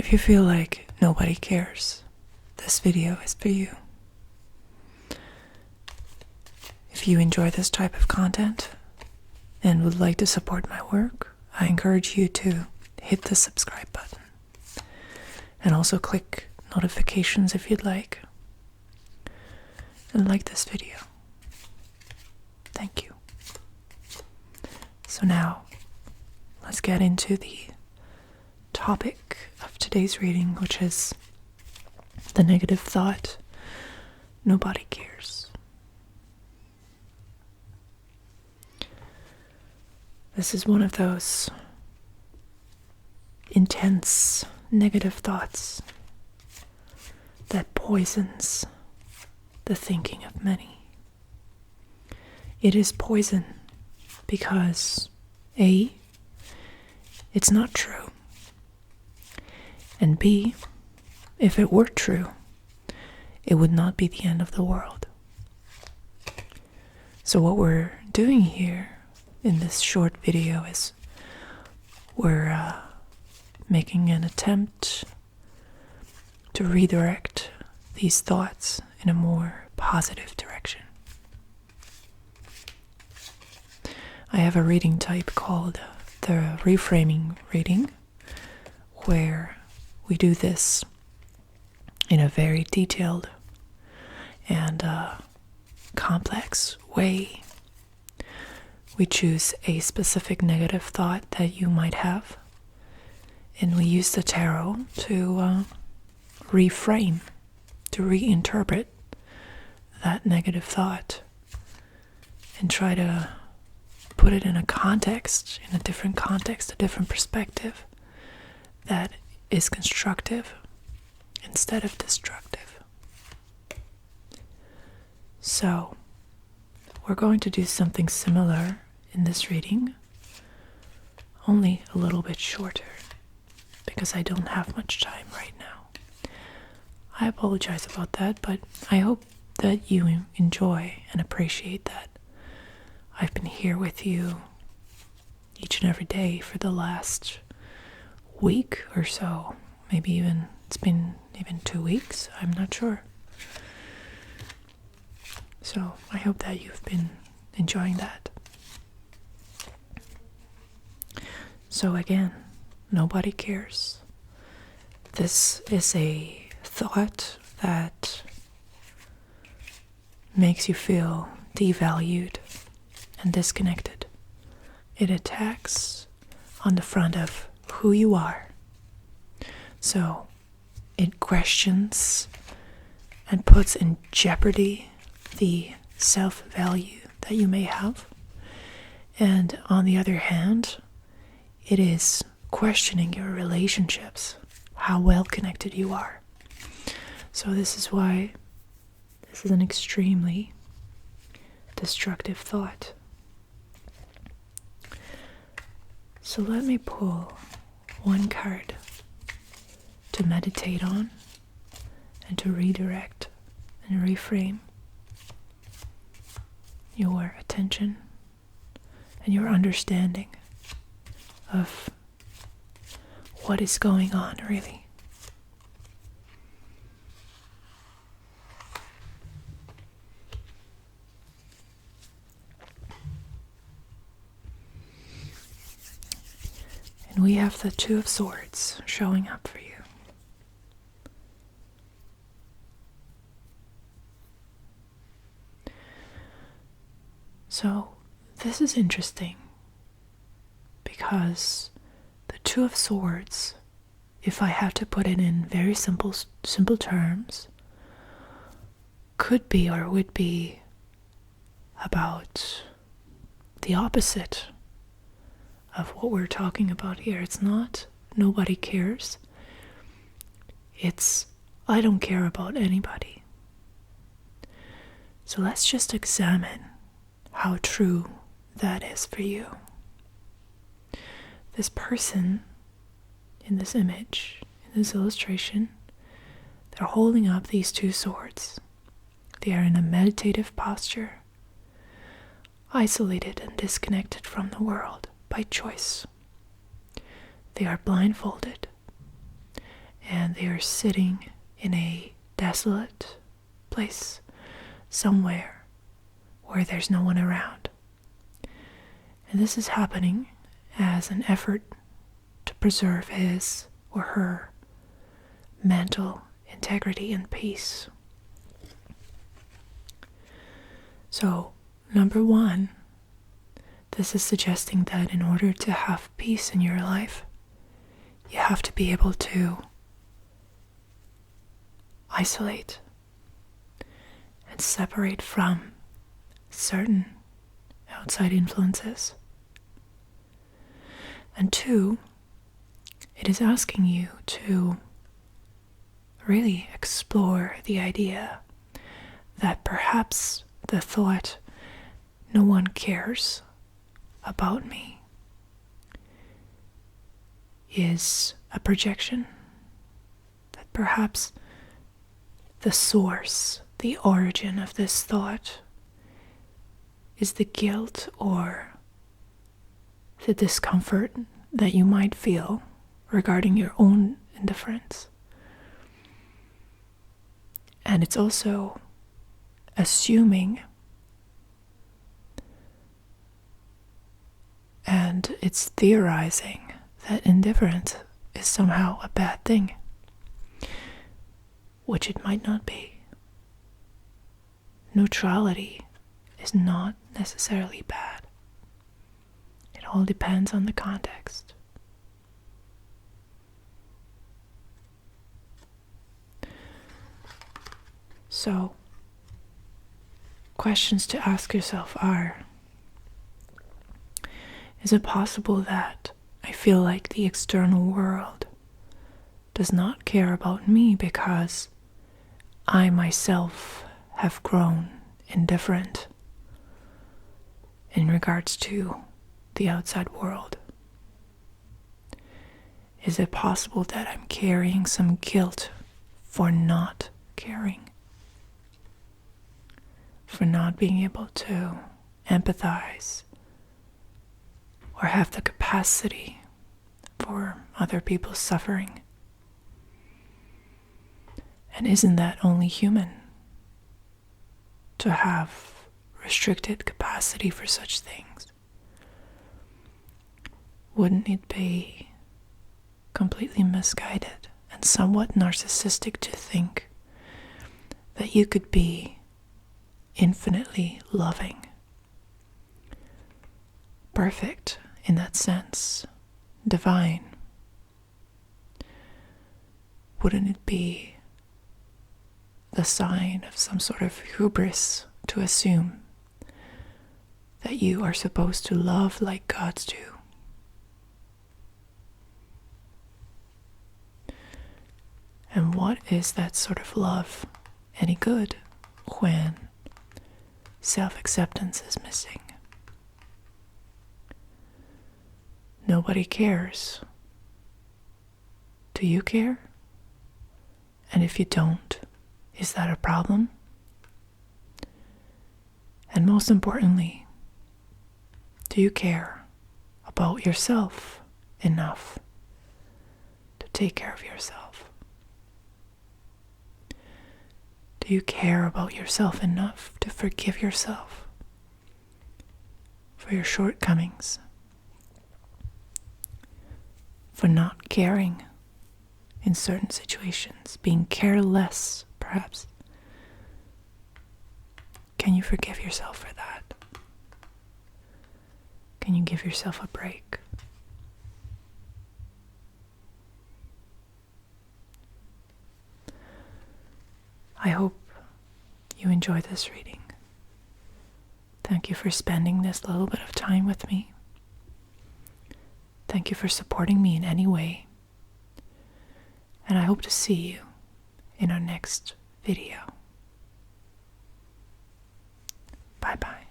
If you feel like nobody cares, this video is for you. If you enjoy this type of content and would like to support my work, I encourage you to hit the subscribe button and also click notifications if you'd like, and like this video. Thank you. So now, let's get into the topic of today's reading, which is the negative thought, nobody cares. This is one of those intense negative thoughts that poisons the thinking of many. It is poison because A, it's not true, and B, if it were true, it would not be the end of the world. So what we're doing here in this short video is we're making an attempt to redirect these thoughts in a more positive direction. I have a reading type called the Reframing Reading, where we do this in a very detailed and complex way. We choose a specific negative thought that you might have, and we use the tarot to reframe, to reinterpret that negative thought and try to put it in a context, in a different context, a different perspective that is constructive instead of destructive. So, we're going to do something similar in this reading, only a little bit shorter, because I don't have much time right now. I apologize about that, but I hope that you enjoy and appreciate that I've been here with you each and every day for the last week or so. Maybe even, it's been even 2 weeks, I'm not sure. So I hope that you've been enjoying that. So again, nobody cares. This is a thought that makes you feel devalued and disconnected. It attacks on the front of who you are. So it questions and puts in jeopardy the self-value that you may have. And on the other hand, it is questioning your relationships, how well connected you are. So this is why this is an extremely destructive thought. So let me pull one card to meditate on and to redirect and reframe your attention and your understanding of what is going on, really. And we have the Two of Swords showing up for you. So, this is interesting because the Two of Swords, if I have to put it in very simple terms, could be or would be about the opposite of what we're talking about here. It's not nobody cares. It's I don't care about anybody. So let's just examine how true that is for you. This person in this image, in this illustration, they're holding up these two swords. They are in a meditative posture, isolated and disconnected from the world by choice. They are blindfolded, and they are sitting in a desolate place somewhere where there's no one around. And this is happening as an effort to preserve his or her mental integrity and peace. So, number one, this is suggesting that in order to have peace in your life, you have to be able to isolate and separate from certain outside influences. And two, it is asking you to really explore the idea that perhaps the thought, no one cares about me, is a projection. That perhaps the source, the origin of this thought is the guilt or the discomfort that you might feel regarding your own indifference. And it's also assuming and it's theorizing that indifference is somehow a bad thing, which it might not be. Neutrality is not necessarily bad. It all depends on the context. So, questions to ask yourself are, is it possible that I feel like the external world does not care about me because I myself have grown indifferent in regards to the outside world? Is it possible that I'm carrying some guilt for not caring? For not being able to empathize or have the capacity for other people's suffering? And isn't that only human to have restricted capacity for such things? Wouldn't it be completely misguided and somewhat narcissistic to think that you could be infinitely loving, perfect in that sense, divine? Wouldn't it be the sign of some sort of hubris to assume that you are supposed to love like gods do? And what is that sort of love any good when self-acceptance is missing? Nobody cares. Do you care? And if you don't, is that a problem? And most importantly, do you care about yourself enough to take care of yourself? Do you care about yourself enough to forgive yourself for your shortcomings, for not caring in certain situations, being careless, perhaps? Can you forgive yourself for that? Can you give yourself a break? I hope you enjoy this reading. Thank you for spending this little bit of time with me. Thank you for supporting me in any way. And I hope to see you in our next video. Bye-bye.